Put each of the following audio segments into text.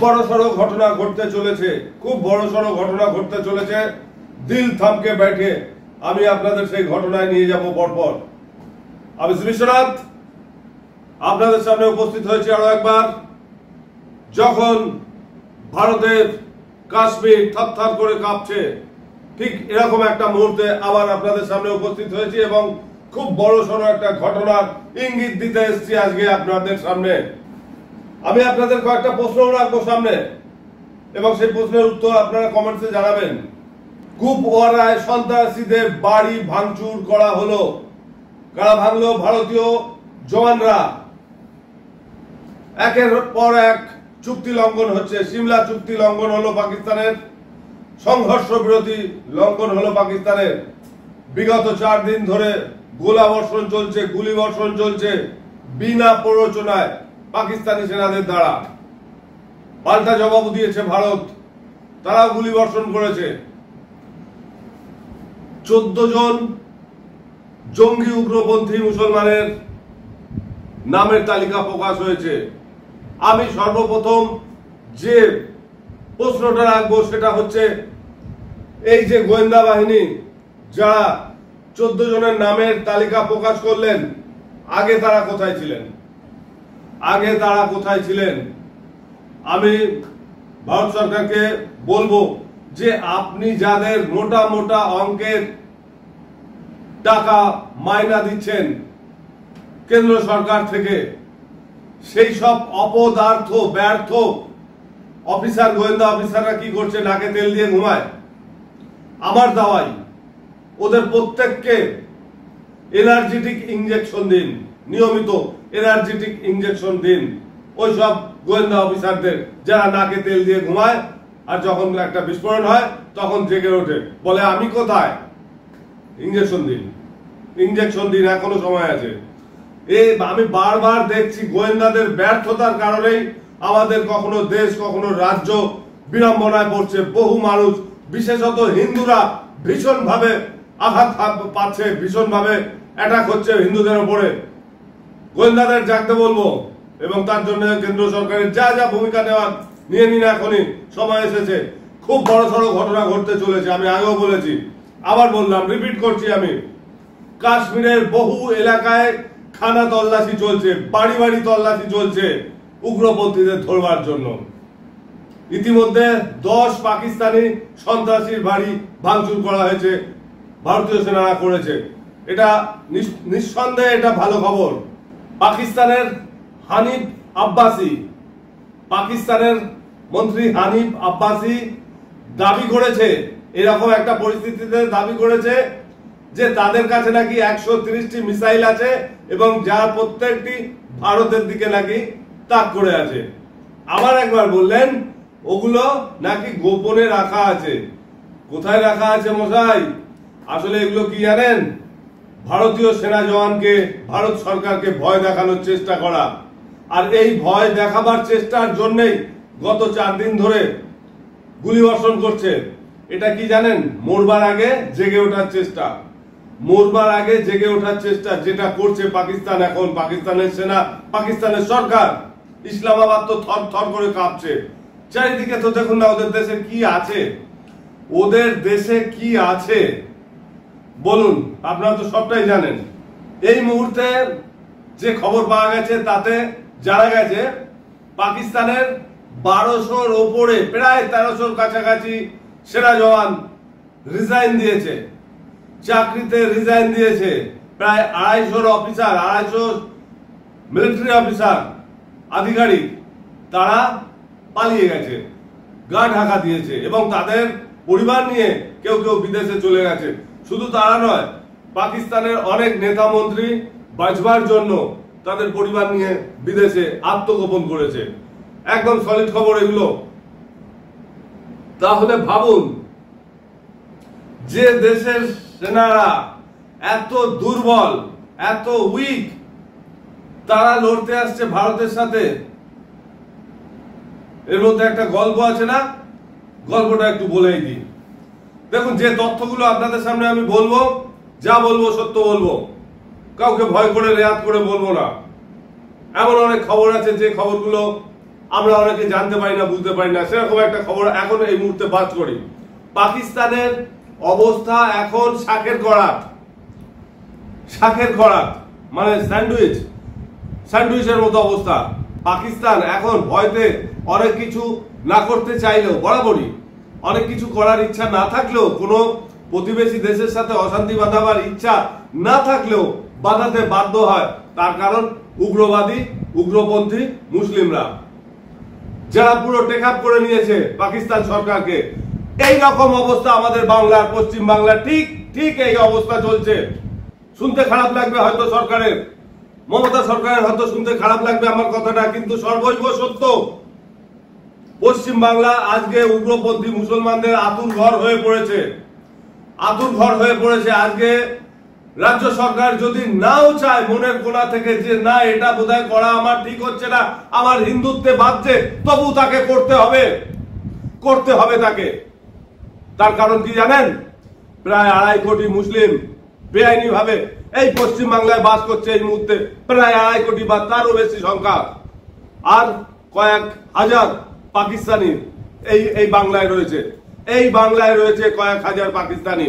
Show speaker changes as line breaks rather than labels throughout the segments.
বড়সড় ঘটনা ঘটতে চলেছে, খুব বড়সড় ঘটনা ঘটতে চলেছে। দিল থামকে बैठे আমি আপনাদের সেই ঘটনায় নিয়ে যাব পরপর। আমি বিশ্বনাথ আপনাদের সামনে উপস্থিত হয়েছি আরো একবার। যখন ভারতের কাশ্মীর থরথর করে কাঁপছে, ঠিক এরকম একটা মুহূর্তে আবার আপনাদের সামনে উপস্থিত হয়েছি এবং খুব বড়সড় একটা ঘটনার ইঙ্গিত দিতে এসেছি আজকে আপনাদের সামনে। আমি আপনাদের কয়েকটা প্রশ্ন রাখবো সামনে এবং সেই প্রশ্নের উত্তর আপনারা কমেন্টসে জানাবেন। কুপওয়ারায় সন্ত্রাসীদের বাড়ি ভাঙচুর করা হলো। কারা ভাঙলো? ভারতীয় জওয়ানরা। একের পর এক চুক্তি লঙ্ঘন হচ্ছে। সিমলা চুক্তি লঙ্ঘন হলো পাকিস্তানের, সংঘর্ষ বিরতি লঙ্ঘন হলো পাকিস্তানের। বিগত 4 দিন ধরে গোলাবর্ষণ চলছে, গুলিবর্ষণ চলছে বিনা প্ররোচনায় পাকিস্তানি সেনাদের দ্বারা। পাল্টা জবাব দিয়েছে ভারত, তারাও গুলিবর্ষণ করেছে। 14 জন জঙ্গি উগ্রপন্থী মুসলমানের নামের তালিকা প্রকাশ হয়েছে। আমি সর্বপ্রথম যে প্রশ্নটা রাখবো সেটা হচ্ছে, এই যে গোয়েন্দা বাহিনী যারা 14 জনের নামের তালিকা প্রকাশ করলেন, আগে তারা কোথায় ছিলেন? আগে তারা কোথায় ছিলেন? আমি ভারত সরকারকে বলবো যে আপনি যাদের মোটা মোটা অঙ্কের টাকা মাইনা দিচ্ছেন কেন্দ্র সরকার থেকে, সেই সব অপদার্থ ব্যর্থ অফিসার, গোয়েন্দা অফিসাররা কি করছে? নাকে তেল দিয়ে ঘুমায়। আমার দাওয়াই ওদের প্রত্যেককে এনার্জেটিক ইনজেকশন দিন, নিয়মিত এনার্জেটিক ইনজেকশন দিন ওই সব গোয়েন্দা অফিসারদের যারা নাকে তেল দিয়ে ঘুমায়, আর যখন একটা বিস্ফোরণ হয় তখন জেগে ওঠে, বলে আমি কোথায়? ইনজেকশন দিন, ইনজেকশন দিন, এখনো সময় আছে। আমি বারবার দেখছি গোয়েন্দাদের ব্যর্থতার কারণেই আমাদের কখনো দেশ কখনো রাজ্য বিড়ম্বনায় পড়ছে। বহু মানুষ, বিশেষত হিন্দুরা ভীষণ ভাবে আঘাত পাচ্ছে, ভীষণ ভাবে অ্যাটাক হচ্ছে হিন্দুদের উপরে। গোয়েন্দাদের জাগতে বলবো এবং তার জন্য কেন্দ্র সরকারের যা যা ভূমিকা নেওয়ার নিয়ে নিন, এখনই সময় এসেছে। খুব বড়সড় ঘটনা ঘটতে চলেছে। আমি আগেও বলেছি, আবার বললাম, রিপিট করছি আমি। কাশ্মীরের বহু এলাকায় খানা তল্লাশি চলছে, বাড়ি বাড়ি তল্লাশি চলছে উগ্রপন্থীদের ধরবার জন্য। ইতিমধ্যে 10 পাকিস্তানি সন্ত্রাসীর বাড়ি ভাঙচুর করা হয়েছে, ভারতীয় সেনারা করেছে। এটা নিঃসন্দেহে এটা ভালো খবর। পাকিস্তানের হানিফ আব্বাসি, পাকিস্তানের মন্ত্রী হানিফ আব্বাসি দাবি করেছে, এরকম একটা পরিস্থিতিতে দাবি করেছে যে তাদের কাছে নাকি 130টি মিসাইল আছে এবং যার প্রত্যেকটি ভারতের দিকে নাকি তাক করে আছে। আবার একবার বললেন ওগুলো নাকি গোপনে রাখা আছে। কোথায় রাখা আছে মশাই? আসলে এগুলো কি জানেন? ভারতীয় সেনা জওয়ানকে, ভারত সরকারকে ভয় দেখানোর চেষ্টা করা। আর এই ভয় দেখাবার চেষ্টার জন্যই গত 4 দিন ধরে গুলিবর্ষণ করছে। এটা কি জানেন? মরবার আগে জেগে ওঠার চেষ্টা, মরবার আগে জেগে ওঠার চেষ্টা যেটা করছে পাকিস্তান। এখন পাকিস্তানের সেনা, পাকিস্তানের সরকার, ইসলামাবাদ তো থর থর করে কাঁপছে। চারিদিকে তো দেখুন না ওদের দেশে কি আছে, ওদের দেশে কি আছে বলুন, আপনারা তো সবটাই জানেন। এই মুহূর্তে যে খবর পাওয়া গেছে তাতে জানা গেছে পাকিস্তানের 1200-র ওপরে, প্রায় 1300-র কাছাকাছি সেনা জওয়ান রিজাইন দিয়েছে, চাকরিতে রিজাইন দিয়েছে। প্রায় 250 অফিসার, 250 মিলিটারি অফিসার, আধিকারিক তারা পালিয়ে গেছে, গা ঢাকা দিয়েছে এবং তাদের পরিবার নিয়ে কেউ কেউ বিদেশে চলে গেছে। শুধু তারা নয়, পাকিস্তানের অনেক নেতা মন্ত্রী বাঁচবার জন্য তাদের পরিবার নিয়ে বিদেশে আত্মগোপন করেছে। একদম সলিড খবর এগুলো। তাহলে ভাবুন, যে দেশের সেনারা এত দুর্বল, এত উইক, তারা লড়তে আসছে ভারতের সাথে। এর মধ্যে একটা গল্প আছে না? গল্পটা একটু বলেই দিই। দেখুন, যে তথ্যগুলো আপনাদের সামনে আমি বলবো, যা বলবো সত্য বলবো, কাউকে ভয় করে রেয়াত করে বলবো না। এমন অনেক খবর আছে যে খবরগুলো আমরা অনেকে জানতে পারি না, বুঝতে পারি না, সেরকম একটা খবর এখন এই মুহূর্তে বাদ করি। পাকিস্তানের অবস্থা এখন শাকের খরাত, মানে স্যান্ডউইচের মতো অবস্থা। পাকিস্তান এখন ভয়তে অনেক কিছু না করতে চাইলেও, বরাবরই অনেক কিছু করার ইচ্ছা না থাকলেও, কোনো প্রতিবেশী দেশের সাথে অশান্তি বাঁধাবার ইচ্ছা না থাকলেও বাঁধাতে বাধ্য হয়। তার কারণ উগ্রবাদী, উগ্রপন্থী মুসলিমরা, যারা পুরো টেক আপ করে নিয়েছে পাকিস্তান সরকারকে। এই রকম অবস্থা আমাদের বাংলার, পশ্চিম বাংলা ঠিক এই অবস্থা চলছে। শুনতে খারাপ লাগবে হয়তো সরকারের, মমতা সরকারের হয়তো শুনতে খারাপ লাগবে আমার কথাটা, কিন্তু সর্বৈব সত্য। পশ্চিম বাংলা আজকে উগ্রপন্থী মুসলমানদের আতুর ঘর হয়ে পড়েছে। আজকে রাজ্য সরকার যদি নাও চায় মনের কোণা থেকে যে না, এটা বোধহয় করা আমার ঠিক হচ্ছে না, আমার হিন্দুত্বে বাঁধছে, তবু তাকে করতে হবে তাকে। তার কারণ কি জানেন? প্রায় 2.5 কোটি মুসলিম বেআইনি ভাবে এই পশ্চিম বাংলায় বাস করছে এই মুহূর্তে, প্রায় 2.5 কোটি বা তারও বেশি সংখ্যা। আর কয়েক হাজার পাকিস্তানি এই বাংলায় রয়েছে কয়েক হাজার পাকিস্তানি,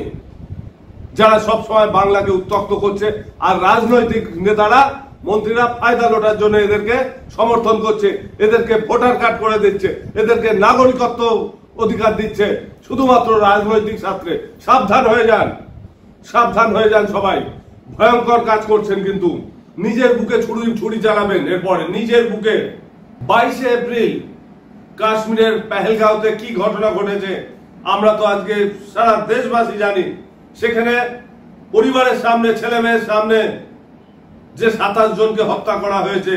যারা সবসময় বাংলাকে উত্তক্ত করছে। আর রাজনৈতিক নেতারা, মন্ত্রীরা ফায়দা লোটার জন্য এদেরকে সমর্থন করছে, এদেরকে ভোটার কার্ড করে দিচ্ছে, এদেরকে নাগরিকত্ব অধিকার দিচ্ছে শুধুমাত্র রাজনৈতিক স্বার্থে। সাবধান হয়ে যান সবাই। ভয়ঙ্কর কাজ করছেন, কিন্তু নিজের বুকে ছুরি চালাবেন এরপরে, নিজের বুকে। 22 এপ্রিল কাশ্মীরের পেহেলগাঁওতে কি ঘটনা ঘটেছে আমরা তো আজকে সারা দেশবাসী জানি। সেখানে পরিবারের সামনে, ছেলে মেয়ের সামনে যে 27 জনকে হত্যা করা হয়েছে,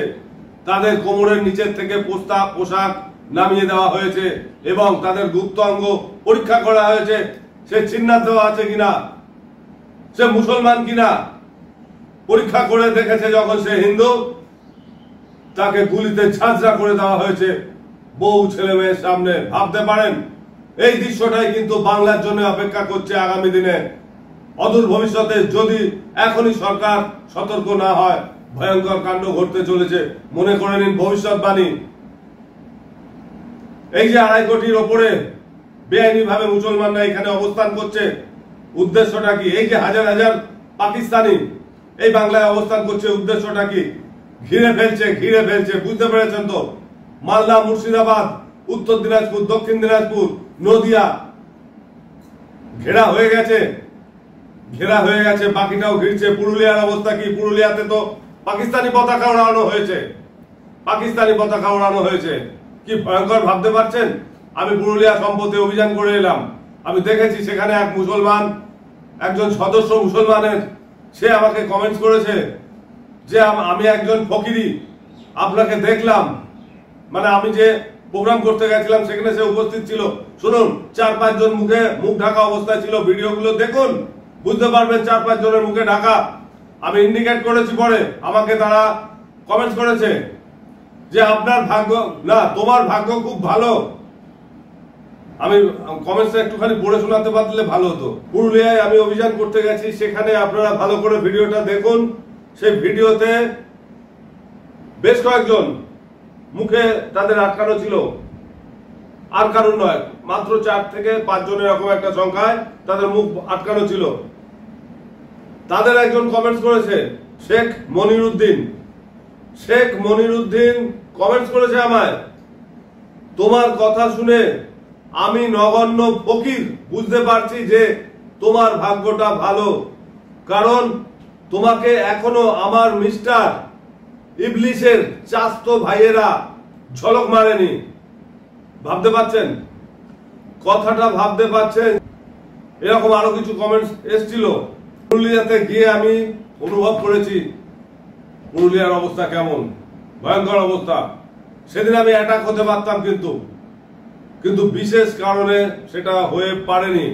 তাদের কোমরের নিচের থেকে পোশাক নামিয়ে দেওয়া হয়েছে এবং তাদের গুপ্ত অঙ্গ পরীক্ষা করা হয়েছে, সে চিহ্নিত দেওয়া আছে কিনা, সে মুসলমান কিনা। পরীক্ষা করে দেখেছে যখন সে হিন্দু, তাকে গুলিতে ঝাঁঝরা করে দেওয়া হয়েছে বউ ছেলে মেয়ের সামনে। ভাবতে পারেন এই দৃশ্যটাই কিন্তু বাংলার জন্য অপেক্ষা করছে আগামী দিনে, অদূর ভবিষ্যতে। যদি এখনই সরকার সতর্ক না হয়, ভয়ঙ্কর কাণ্ড ঘটতে চলেছে। মনে করে নিন ভবিষ্যৎবাণী। এই যে 2.5 কোটির ওপরে বেআইনি ভাবে মুসলমানরা এখানে অবস্থান করছে, উদ্দেশ্যটা কি? এই যে হাজার হাজার পাকিস্তানি এই বাংলায় অবস্থান করছে, উদ্দেশ্যটা কি? ঘিরে ফেলছে। বুঝতে পেরেছেন তো? মালদা, মুর্শিদাবাদ, উত্তর দিনাজপুর, দক্ষিণ দিনাজপুর, নদিয়া ঘেরা হয়ে গেছে, বাকিটাও ঘিরছে। পুরুলিয়ার অবস্থা কি? পুরুলিয়াতে তো পাকিস্তানি পতাকা ওড়ানো হয়েছে। কি ভয়ঙ্কর ভাবতে পারছেন? আমি পুরুলিয়া সম্পর্কে অভিযান করে এলাম, আমি দেখেছি সেখানে একজন সদস্য মুসলমানের, সে আমাকে কমেন্টস করেছে যে আমি একজন ফকিরি, আপনাকে দেখলাম, মানে আমি যে প্রোগ্রাম করতে গেছিলাম সেখানে সে উপস্থিত ছিল। শুনুন, 4-5 জন মুখ ঢাকা অবস্থায় ছিল, ভিডিওগুলো দেখুন, বুঝতে পারবেন 4-5 জনের মুখে ঢাকা। আমি ইন্ডিকেট করেছি, পরে আমাকে তারা কমেন্টস করেছে যে আপনার ভাগ্য না, তোমার ভাগ্য খুব ভালো। আমি কমেন্টসটা একটুখানি পড়ে শোনাতে পারলে ভালো হতো। পুরুলিয়ায় আমি অভিযান করতে গেছি, সেখানে আপনারা ভালো করে ভিডিওটা দেখুন। সেই ভিডিওতে বেশ কয়েকজন মুখে তাদের আটকানো ছিল, আর কারণ নয়, মাত্র 4 থেকে 5 জনের এরকম একটা সংখ্যায় তাদের মুখ আটকানো ছিল। তাদের একজন কমেন্টস করেছে, শেখ মনিরুদ্দিন কমেন্টস করেছে আমায়, তোমার কথা শুনে আমি নগণ্য ফকির বুঝতে পারছি যে তোমার ভাগ্যটা ভালো, কারণ তোমাকে এখনো আমার মিস্টার ইবলিশের চাস্তো ভাইয়েরা ঝলক মারেনি। ভাবতে পারছেন কথাটা? এরকম আরো কিছু কমেন্টস এসেছিল। পুরুলিয়াতে গিয়ে আমি অনুভব করেছি পুরুলিয়ার অবস্থা কেমন, ভয়ঙ্কর অবস্থা। সেদিন আমি অ্যাটাক হতে পারতাম, কিন্তু বিশেষ কারণে সেটা হয়ে পারেনি।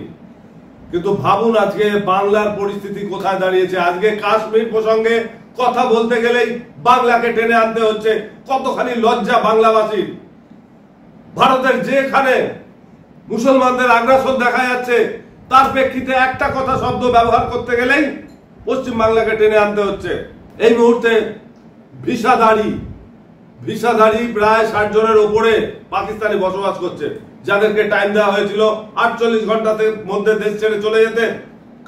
কিন্তু ভাবুন আজকে বাংলার পরিস্থিতি কোথায় দাঁড়িয়েছে। আজকে কাশ্মীর প্রসঙ্গে কথা বলতে গেলেই বাংলাকে টেনে আনতে হচ্ছে। কতখানি লজ্জা বাংলাবাসীর। ভারতের যেখানে মুসলমানদের আগ্রাসন দেখা যাচ্ছে, তার প্রেক্ষিতে একটা কথা শব্দ ব্যবহার করতে গেলেই পশ্চিম বাংলাকে টেনে আনতে হচ্ছে। এই মুহূর্তে ভিসাধারী প্রায় 60 জনের উপরে পাকিস্তানে বসবাস করছে, যাদেরকে টাইম দেওয়া হয়েছিল 48 ঘন্টাতে মধ্যে দেশ ছেড়ে চলে যেতে।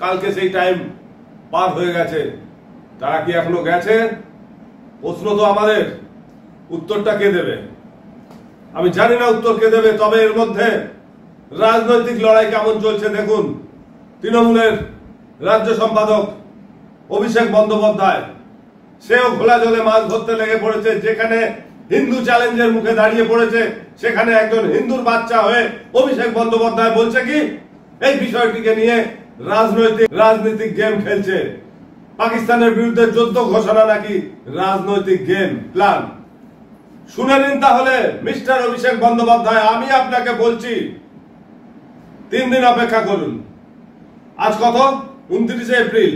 কালকে সেই টাইম পার হয়ে গেছে। তারা কি এখনো গেছে? প্রশ্ন তো আমাদের। উত্তরটা কে দেবে? আমি জানি না উত্তর কে দেবে। তবে এর মধ্যে রাজনৈতিক লড়াই কেমন চলছে দেখুন। তৃণমূলের রাজ্য সম্পাদক অভিষেক বন্দ্যোপাধ্যায়, সেও খোলা জলে মাছ ধরতে লেগে পড়েছে। যেখানে হিন্দু চ্যালেঞ্জের মুখে দাঁড়িয়ে পড়েছে, সেখানে একজন হিন্দুর বাচ্চা হয়ে অভিষেক বন্দ্যোপাধ্যায় বলছে কি এই বিষয়টিকে নিয়ে রাজনৈতিক গেম খেলছে। পাকিস্তানের বিরুদ্ধে যুদ্ধ ঘোষণা নাকি রাজনৈতিক গেম প্ল্যান। শুনে নিন তাহলে মিস্টার অভিষেক বন্দ্যোপাধ্যায়, আমি আপনাকে বলছি 3 দিন অপেক্ষা করুন। আজ কত? 29 এপ্রিল।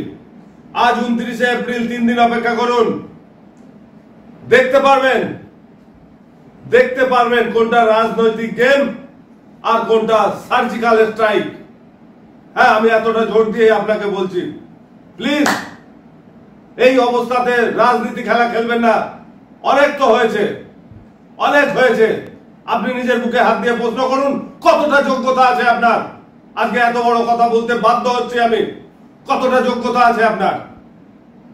আজ 29 এপ্রিল, 3 দিন অপেক্ষা করুন। দেখতে পারবেন কোনটা রাজনৈতিক গেম আর কোনটা সার্জিক্যাল স্ট্রাইক। হ্যাঁ, আমি এতটা জোর দিয়ে আপনাকে বলছি, প্লিজ এই অবস্থাতে রাজনীতি খেলা খেলবেন না। অনেক তো হয়েছে, অনেক হয়েছে। আপনি নিজের বুকে হাত দিয়ে প্রশ্ন করুন, কতটা যোগ্যতা আছে আপনার? আজকে এত বড় কথা বলতে বাধ্য হচ্ছি আমি। কতটা যোগ্যতা আছে আপনার?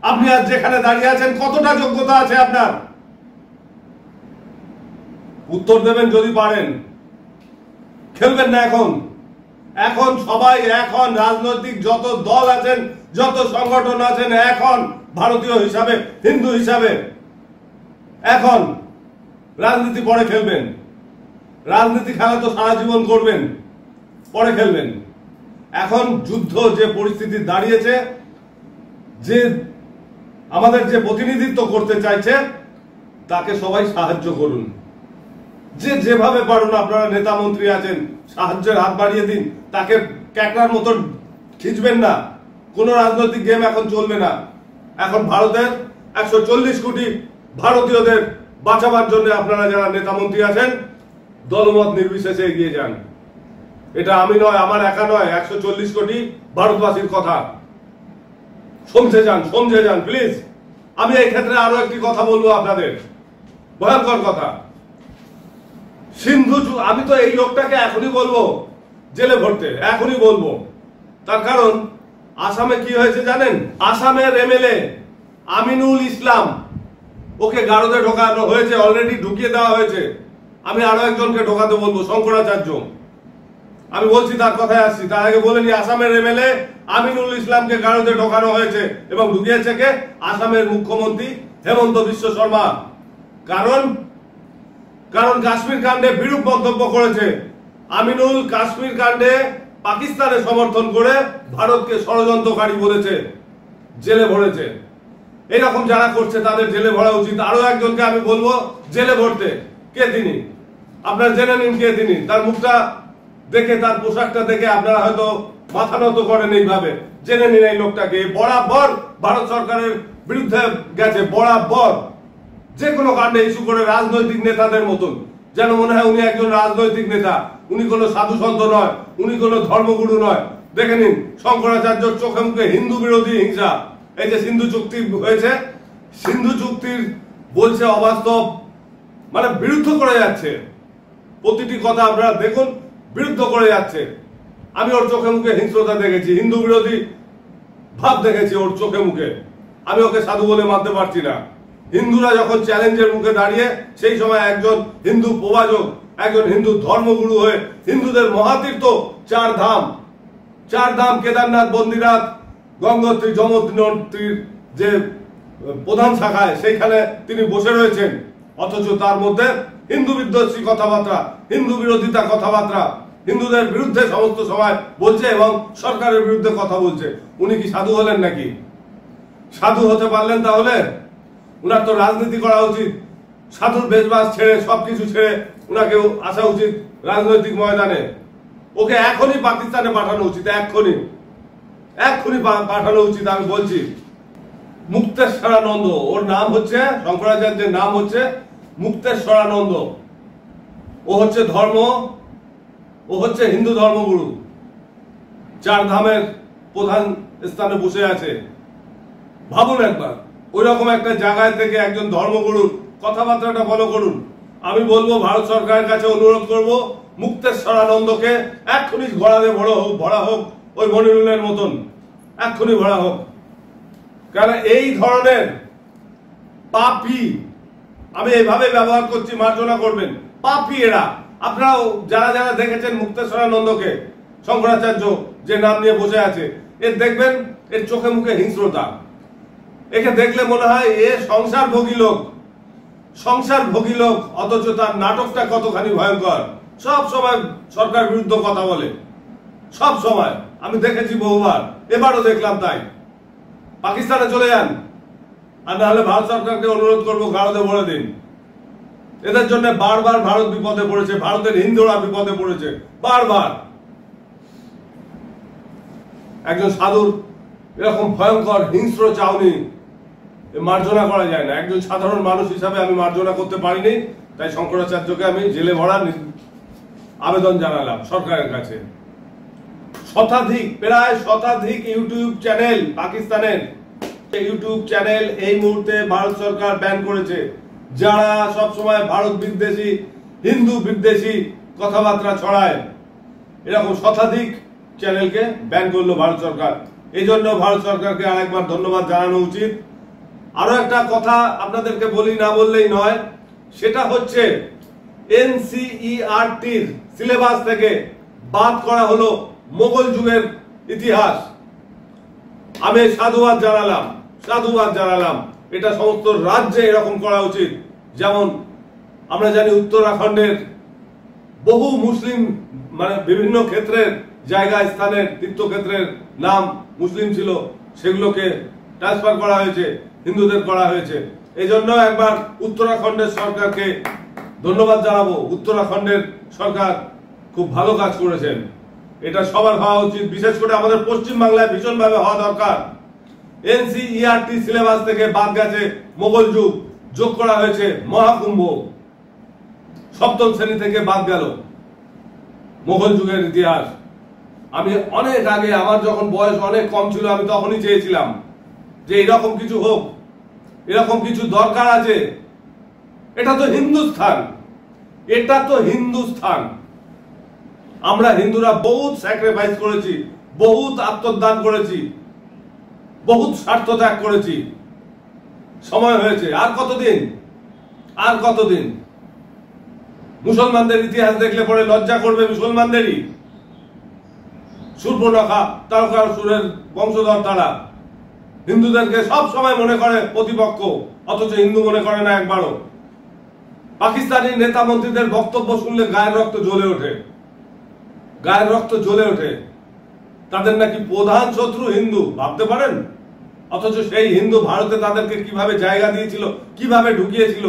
আপনি আজ যেখানে দাঁড়িয়ে আছেন, কতটা যোগ্যতা আছে আপনার? উত্তর দেবেন যদি পারেন। খেলবেন না এখন সবাই, এখন রাজনৈতিক যত দল আছেন, যত সংগঠন আছেন, এখন ভারতীয় হিসাবে, হিন্দু হিসাবে, এখন রাজনীতি পরে খেলবেন। রাজনীতি খেলা তো সারা জীবন করবেন, পরে খেলবেন। এখন যুদ্ধ যে পরিস্থিতি দাঁড়িয়েছে, যে আমাদের যে প্রতিনিধিত্ব করতে চাইছে, তাকে সবাই সাহায্য করুন। যেভাবে পারুন, আপনারা নেতা মন্ত্রী আছেন, সাহায্যের হাত বাড়িয়ে দিন। তাকে ক্যাকড়ার মতন খিঁচবেন না। কোন রাজনৈতিক গেম এখন চলবে না। এখন ভারতের 140 কোটি ভারতীয়দের বাঁচাবার জন্য আপনারা যারা নেতা মন্ত্রী আছেন, দলমত নির্বিশেষে এগিয়ে যান। এটা আমি নয়, আমার একা নয়, 140 কোটি ভারতবাসীর কথা। সমঝে যান প্লিজ। আমি এই ক্ষেত্রে আরো একটি কথা বলবো আপনাদের, ভয়ঙ্কর কথা। আমি তো এই লোকটাকে এখনই বলবো জেলে ভরতে, এখনই বলবো। তার কারণ আসামে কি হয়েছে জানেন? আসামের এমএলএ আমিনুল ইসলাম, ওকে গারদে ঢোকানো হয়েছে, অলরেডি ঢুকিয়ে দেওয়া হয়েছে। আমি আরো একজনকে ঢোকাতে বলবো, শঙ্করাচার্য। আমি বলছি, তার কথায় আসছি। তার আগে বলে নি, আসামের এমএলএ আমিনুল ইসলামকে গারদে ঢোকানো হয়েছে এবং ঢুকিয়েছে কে? আসামের মুখ্যমন্ত্রী হেমন্ত বিশ্ব শর্মা। কারণ কাশ্মীর কাণ্ডে বিরূপ মন্তব্য করেছে। আমিনুল কাশ্মীর কাণ্ডে পাকিস্তানের সমর্থন করে ভারতকে ষড়যন্ত্রকারী বলেছে, জেলে ভরেছে। এরকম যারা করছে তাদের জেলে ভরা উচিত। আরো একজনকে আমি বলবো জেলে ভরতে। কে তিনি? আপনারা জেনে নিন কে তিনি। তার মুখটা দেখে, তার পোশাকটা দেখে আপনারা হয়তো মাথা নত করেন এইভাবে। জেনে নিন এই লোকটাকে। বরাবর ভারত সরকারের বিরুদ্ধে গেছে, বরাবর যে কোনো কাণ্ডে ইস্যু করে, রাজনৈতিক নেতাদের মতন। যেন মনে হয় উনি একজন রাজনৈতিক নেতা, উনি কোনো সাধু সন্ত নয়, উনি কোনো ধর্মগুরু নয়। দেখে নিন শঙ্করাচার্যর চোখে মুখে হিন্দু বিরোধী হিংসা। এই যে সিন্ধু চুক্তি হয়েছে, সিন্ধু চুক্তির বলছে অবাস্তব, মানে বিরুদ্ধ করে যাচ্ছে। প্রতিটি কথা আপনারা দেখুন, বিরুদ্ধ করে যাচ্ছে। আমি ওর চোখে মুখে হিংস্রতা দেখেছি, হিন্দু বিরোধী ভাব দেখেছি ওর চোখে মুখে। আমি ওকে সাধু বলে মানতে পারছি না। হিন্দুরা যখন চ্যালেঞ্জের মুখে দাঁড়িয়ে, সেই সময় একজন হিন্দু প্রবাচক, একজন হিন্দু ধর্মগুরু হয়ে হিন্দুদের মহাতীর্থ চার ধাম কেদারনাথ, বদ্রীনাথ, গঙ্গোত্রী, যমুনোত্রীর যে প্রধান শাখায়, সেইখানে তিনি বসে রয়েছেন। অথচ তার মধ্যে হিন্দু বিদ্বেষী কথাবার্তা, হিন্দু বিরোধিতা কথাবার্তা, হিন্দুদের বিরুদ্ধে সমস্ত সময় বলছে এবং সরকারের বিরুদ্ধে কথা বলছে। উনি কি সাধু হলেন নাকি? সাধু হতে পারলেন তাহলে? উনার তো রাজনীতি করা উচিত। সাধুর বেশবাস ছেড়ে, সবকিছু ছেড়ে উনাকে আসা উচিত রাজনৈতিক ময়দানে। ওকে এখনই পাকিস্তানে পাঠানো উচিত, এক্ষুনি পাঠানো উচিত। আমি বলছি, মুক্তেশ্বরানন্দ ওর নাম হচ্ছে, শঙ্করাচার্যের নাম হচ্ছে মুক্তেশ্বরানন্দ। ও হচ্ছে হিন্দু ধর্মগুরু, চার ধামের প্রধান স্থানে বসে আছে। ভাবুন একবার, ওই রকম একটা জায়গায় থেকে একজন ধর্মগুরুর কথাবার্তাটা ফলো করুন। আমি বলবো ভারত সরকারের কাছে অনুরোধ করব, মুক্তেশ্বরানন্দকে এক্ষুনি ঘোড়াতে ভরা হোক ওই মনিরুলের মতন, এক্ষুনি ভরা হোক। কারণ এই ধরনের পাপী, আমি এইভাবে ব্যবহার করছি, মার্জনা করবেন, পাপী এরা। আপনারাও যারা যারা দেখেছেন মুক্তেশ্বরানন্দকে, শঙ্করাচার্য যে নাম নিয়ে বসে আছে, এর দেখবেন এর চোখে মুখে হিংস্রতা। একে দেখলে মনে হয় এ সংসার ভোগী লোক, সংসার ভোগী লোক, অথচ তার নাটকটা কতখানি ভয়ঙ্কর। সব সময় সরকার বিরুদ্ধে কথা বলে, সব সময়। আমি দেখেছি বহুবার, এবারও দেখলাম। তাই পাকিস্তানে চলে যান, আর না হলে ভারত সরকারকে অনুরোধ করবো গাড়োতে ভরে দিন। এদের জন্য বারবার ভারত বিপদে পড়েছে, ভারতের হিন্দুরা বিপদে পড়েছে বারবার। একজন সাধুর এরকম ভয়ঙ্কর হিংস্র চাউনি মার্জনা করা যায় না। একজন সাধারণ মানুষ হিসাবে আমি মার্জনা করতে পারিনি, তাই শঙ্করাচার্যকে আমি জেলে ভরার আবেদন জানালাম সরকারের কাছে। প্রায় শতাধিক ইউটিউব চ্যানেল, পাকিস্তানের ইউটিউব চ্যানেল এই মুহূর্তে ভারত সরকার ব্যান করেছে, যারা সবসময় ভারত বিদ্বেষী, হিন্দু বিদ্বেষী কথাবার্তা ছড়ায়। এরকম শতাধিক চ্যানেলকে ব্যান করলো ভারত সরকার। এই জন্য ভারত সরকারকে আরেকবার ধন্যবাদ জানানো উচিত। আরো একটা কথা আপনাদেরকে বলি, না বললেই নয়, সেটা হচ্ছে এনসিইআরটির সিলেবাস থেকে বাদ করা হলো মোগল যুগের ইতিহাস। আমি সাধুবাদ জানালাম। এটা সমস্ত রাজ্যে এরকম করা উচিত। যেমন আমরা জানি উত্তরাখণ্ডের বহু মুসলিম, মানে বিভিন্ন ক্ষেত্রের জায়গা স্থানের তীর্থক্ষেত্রের নাম মুসলিম ছিল, সেগুলোকে ট্রান্সফার করা হয়েছে, হিন্দুদের করা হয়েছে। এই জন্য একবার উত্তরাখণ্ডের সরকারকে ধন্যবাদ জানাবো। উত্তরাখণ্ডের সরকার খুব ভালো কাজ করেছেন, এটা সবার হওয়া উচিত। বিশেষ করে আমাদের পশ্চিম বাংলায় ভীষণভাবে হওয়া দরকার। এনসিইআরটি সিলেবাস থেকে বাদ গেছে মোগল যুগ, যোগ করা হয়েছে মহাকুম্ভ। সপ্তম শ্রেণী থেকে বাদ গেল মোগল যুগের ইতিহাস। আমি অনেক আগে, আমার যখন বয়স অনেক কম ছিল, আমি তখনই চেয়েছিলাম যে এরকম কিছু হোক, এরকম কিছু দরকার আছে। এটা তো হিন্দুস্থান। আমরা হিন্দুরা বহুত স্যাক্রিফাইস করেছি, বহুত আত্মদান করেছি, বহুত স্বার্থ ত্যাগ করেছি। সময় হয়েছে, আর কতদিন? মুসলমানদের ইতিহাস দেখলে পরে লজ্জা করবে মুসলমানদেরই। শূর্পণখা, তারকাসুরের বংশধর তারা, হিন্দুদেরকে সব সময় মনে করে প্রতিপক্ষ, অথচ হিন্দু মনে করে না একবারও। পাকিস্তানি নেতা মন্ত্রীদের বক্তব্য শুনলে গায়ের রক্ত জ্বলে ওঠে। তাদের নাকি প্রধান শত্রু হিন্দু, ভাবতে পারেন? অথচ সেই হিন্দু ভারতে তাদেরকে কিভাবে জায়গা দিয়েছিল, কিভাবে ঢুকিয়েছিল,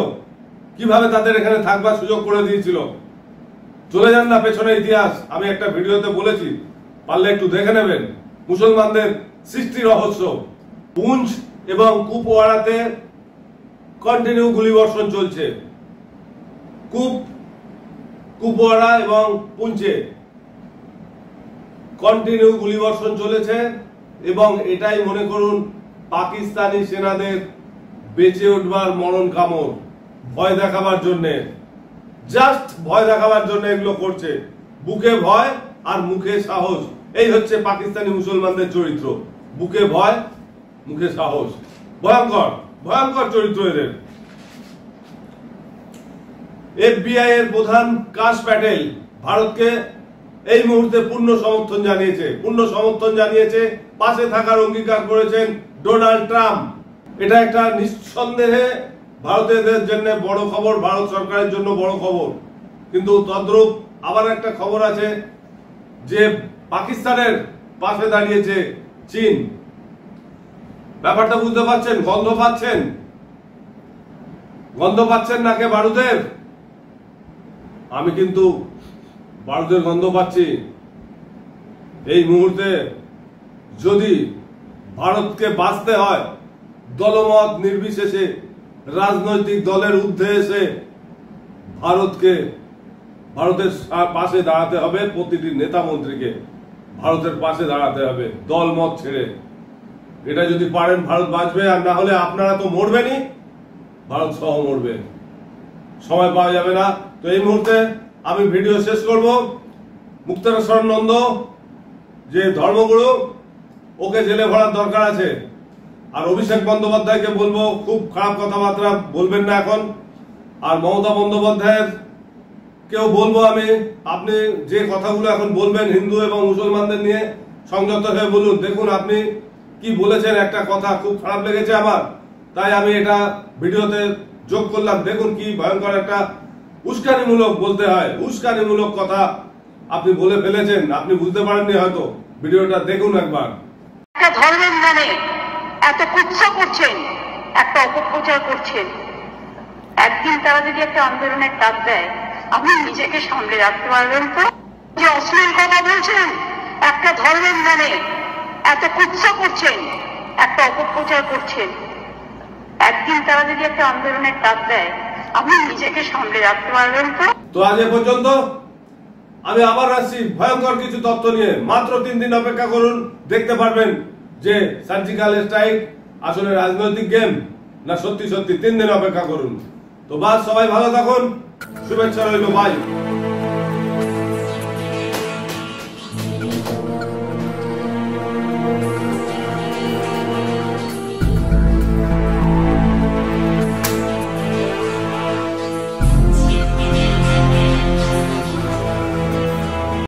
কিভাবে তাদের এখানে থাকবার সুযোগ করে দিয়েছিল। চলে যান না পেছনে ইতিহাস, আমি একটা ভিডিওতে বলেছি, পারলে একটু দেখে নেবেন। মুসলমানদের সৃষ্টি রহস্য। পুঞ্চ এবং কুপওয়ারাতে কন্টিনিউ গুলিবর্ষণ চলছে। কুপওয়ারা এবং পুঞ্চে কন্টিনিউ গুলিবর্ষণ চলেছে, এবং এটাই মনে করুন পাকিস্তানি সেনাদের বেঁচে উঠবার মরণ কামড়। ভয় দেখাবার জন্য, জাস্ট ভয় দেখাবার জন্য এগুলো করছে। বুকে ভয় আর মুখে সাহস, এই হচ্ছে পাকিস্তানি মুসলমানদের চরিত্র। বুকে ভয়, মুখে সাহস। ভয়ঙ্কর চরিত্র এদের। এফবিআই এর প্রধান কাশ প্যাটেল ভারতকে এই মুহূর্তে পূর্ণ সমর্থন জানিয়েছে। পাশে থাকার অঙ্গীকার করেছেন ডোনাল্ড ট্রাম্প। এটা একটা নিঃসন্দেহে ভারতের জন্য বড় খবর, ভারত সরকারের জন্য বড় খবর। কিন্তু তদ্রূপ আবার একটা খবর আছে যে পাকিস্তানের পাশে দাঁড়িয়েছে চীন। ব্যাপারটা বুঝতে পারছেন? গন্ধ পাচ্ছেন নাকে বারুদের? আমি কিন্তু বারুদের গন্ধ পাচ্ছি। এই মুহূর্তে যদি ভারতকে বাঁচতে হয়, দলমত নির্বিশেষে রাজনৈতিক দলের ঊর্ধ্বে এসে ভারতের পাশে দাঁড়াতে হবে। প্রতিটি নেতা মন্ত্রীকে ভারতের পাশে দাঁড়াতে হবে, দল মত ছেড়ে। এটা যদি পারেন ভারত বাঁচবে, আর না হলে আপনারা তো মরবেনই, ভারত সহ মরবে। সময় পাওয়া যাবে না। তো এই মুহূর্তে আমি ভিডিও শেষ করব। মুক্তারেশ্বর নন্দ যে ধর্মগুরু, ওকে জেলে ভরার দরকার আছে। আর অভিষেক বন্দ্যোপাধ্যায়কে বলবো খুব খারাপ কথাবার্তা বলবেন না এখন। আর মমতা বন্দ্যোপাধ্যায়ের কেউ বলবো আমি, আপনি যে কথাগুলো এখন বলবেন হিন্দু এবং মুসলমানদের নিয়ে, সংযত হয়ে বলুন। দেখুন আপনি কি বলেছেন, একটা কথা খুব খারাপ লেগেছে আমার, তাই আমি এটা ভিডিওতে যোগ করলাম। দেখুন কি ভয়ঙ্কর একটা উস্কানিমূলক বলতে হয়, উস্কানিমূলক কথা আপনি বলে ফেলেছেন। আপনি বুঝতে পারেননি হয়তো, ভিডিওটা দেখুন একবার।
একটা ধর্মের নামে এত কুৎসা করছেন, একটা অপপ্রচার করছেন। একদিন তারা যদি একটা আন্দোলনের ডাক দেয়, আপনি নিজেকে সামলে রাখতে পারবেন তো? যে অশ্লীল কথা বলছেন, একটা ধর্মের নামে এত কুৎসা করছেন, একটা অপপ্রচার করছেন। একদিন তারা যদি একটা আন্দোলনের ডাক দেয়, আপনি নিজেকে সামলে রাখতে পারবেন তো?
তো আজ এ পর্যন্ত। আমি আবার আসছি ভয়ঙ্কর কিছু তথ্য নিয়ে। মাত্র 3 দিন অপেক্ষা করুন, দেখতে পারবেন যে সার্জিক্যাল স্ট্রাইক আসলে রাজনৈতিক গেম না সত্যি সত্যি। 3 দিন অপেক্ষা করুন। তো বাস, সবাই ভালো থাকুন, শুভেচ্ছা রইল, বাই।